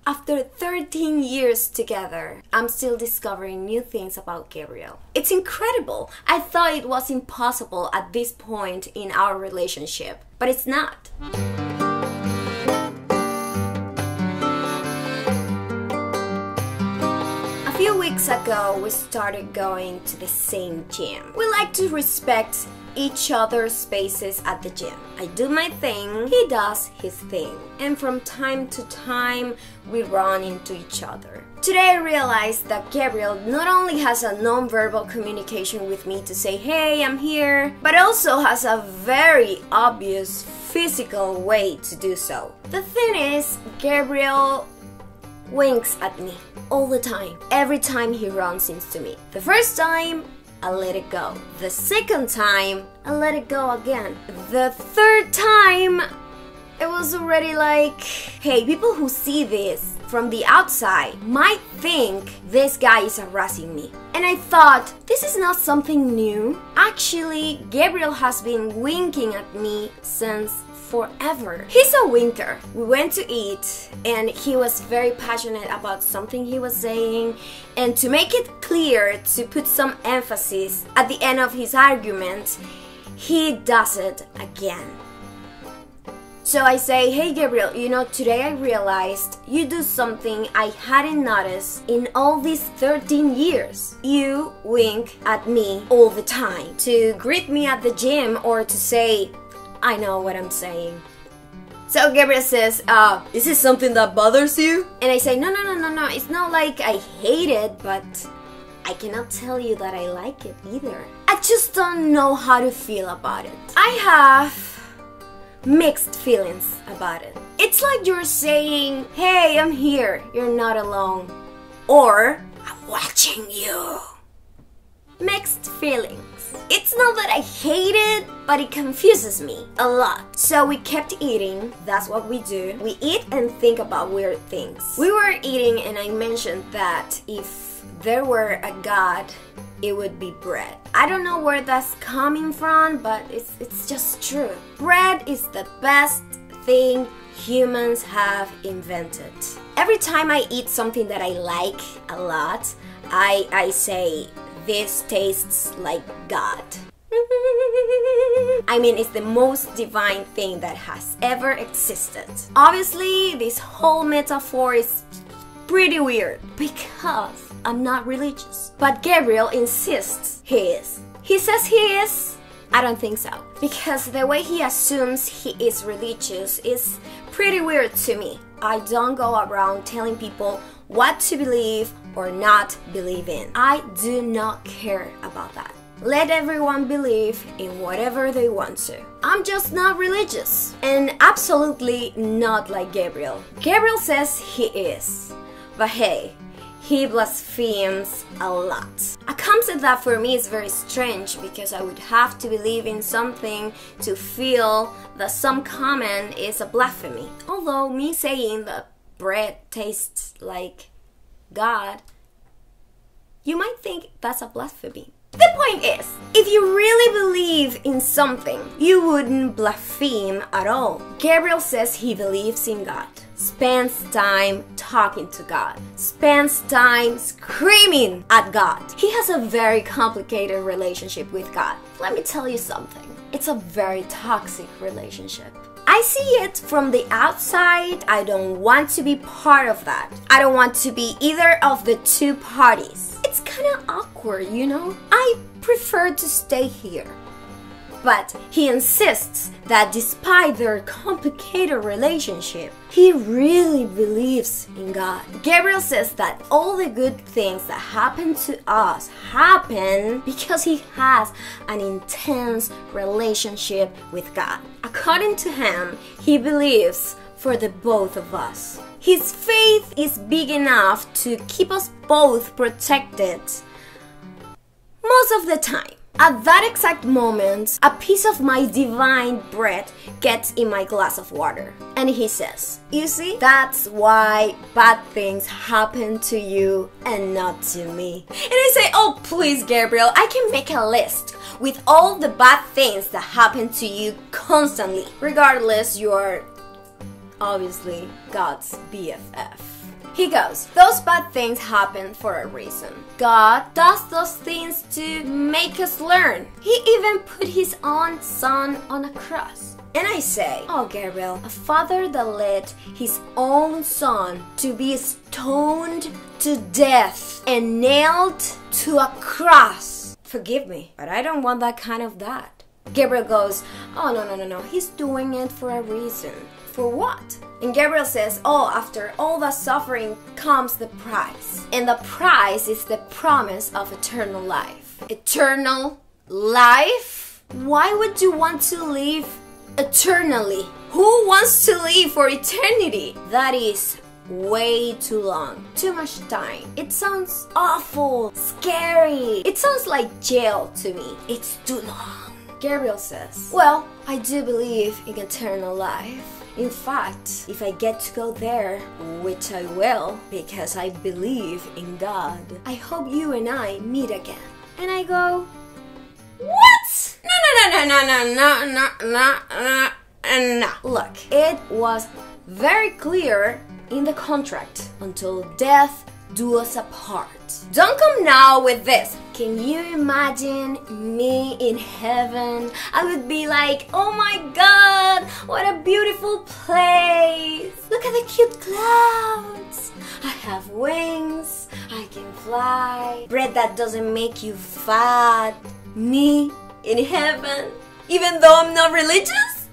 After 13 years together, I'm still discovering new things about Gabriel. It's incredible. I thought it was impossible at this point in our relationship, but it's not. A few weeks ago, we started going to the same gym. We like to respect each other's spaces at the gym. I do my thing, he does his thing. And from time to time, we run into each other. Today I realized that Gabriel not only has a non-verbal communication with me to say, hey, I'm here, but also has a very obvious physical way to do so. The thing is, Gabriel winks at me all the time, every time he runs into me. The first time, I let it go. The second time, I let it go again. The third time, it was already like, hey, people who see this from the outside might think this guy is harassing me. And I thought, this is not something new. Actually, Gabriel has been winking at me since forever. He's a winker. We went to eat and he was very passionate about something he was saying, and to make it clear, to put some emphasis at the end of his argument, he does it again. So I say, hey Gabriel, you know, today I realized you do something I hadn't noticed in all these 13 years. You wink at me all the time to greet me at the gym or to say, I know what I'm saying. So Gabriel says, is this something that bothers you? And I say, no, it's not like I hate it, but I cannot tell you that I like it either. I just don't know how to feel about it. I have mixed feelings about it. It's like you're saying, hey, I'm here, you're not alone. Or, I'm watching you. Mixed feelings. It's not that I hate it, but it confuses me a lot. So we kept eating, that's what we do. We eat and think about weird things. We were eating and I mentioned that if there were a God, it would be bread. I don't know where that's coming from, but it's just true. Bread is the best thing humans have invented. Every time I eat something that I like a lot, I say, this tastes like God. I mean, it's the most divine thing that has ever existed. Obviously, this whole metaphor is pretty weird because I'm not religious. But Gabriel insists he is. He says he is. I don't think so. Because the way he assumes he is religious is pretty weird to me. I don't go around telling people what to believe or not believe in. I do not care about that. Let everyone believe in whatever they want to. I'm just not religious, and absolutely not like Gabriel. Gabriel says he is, but hey, he blasphemes a lot. A concept that for me is very strange because I would have to believe in something to feel that some comment is a blasphemy. Although me saying that bread tastes like God, you might think that's a blasphemy. The point is, if you really believe in something, you wouldn't blaspheme at all. Gabriel says he believes in God, spends time talking to God, spends time screaming at God. He has a very complicated relationship with God. Let me tell you something. It's a very toxic relationship. I see it from the outside. I don't want to be part of that. I don't want to be either of the two parties. It's kind of awkward, you know? I prefer to stay here. But he insists that despite their complicated relationship, he really believes in God. Gabriel says that all the good things that happen to us happen because he has an intense relationship with God. According to him, he believes for the both of us. His faith is big enough to keep us both protected most of the time. At that exact moment, a piece of my divine bread gets in my glass of water. And he says, you see, that's why bad things happen to you and not to me. And I say, oh please Gabriel, I can make a list with all the bad things that happen to you constantly. Regardless, you're obviously God's BFF. He goes, those bad things happen for a reason. God does those things to make us learn. He even put his own son on a cross. And I say, oh Gabriel, a father that led his own son to be stoned to death and nailed to a cross. Forgive me, but I don't want that kind of dad. Gabriel goes, oh no, he's doing it for a reason. For what? And Gabriel says, oh, after all the suffering comes the prize. And the prize is the promise of eternal life. Eternal life? Why would you want to live eternally? Who wants to live for eternity? That is way too long. Too much time. It sounds awful, scary. It sounds like jail to me. It's too long. Gabriel says, well, I do believe in eternal life. In fact, if I get to go there, which I will, because I believe in God, I hope you and I meet again. And I go, what? No. Look, it was very clear in the contract, until death do us apart. Don't come now with this. Can you imagine me in heaven? I would be like, oh my God, what a beautiful place. Look at the cute clouds. I have wings, I can fly. Bread that doesn't make you fat. Me in heaven, even though I'm not religious?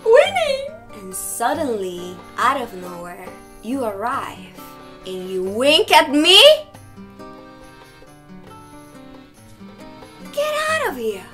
Winning! And suddenly, out of nowhere, you arrive and you wink at me? Get out of here!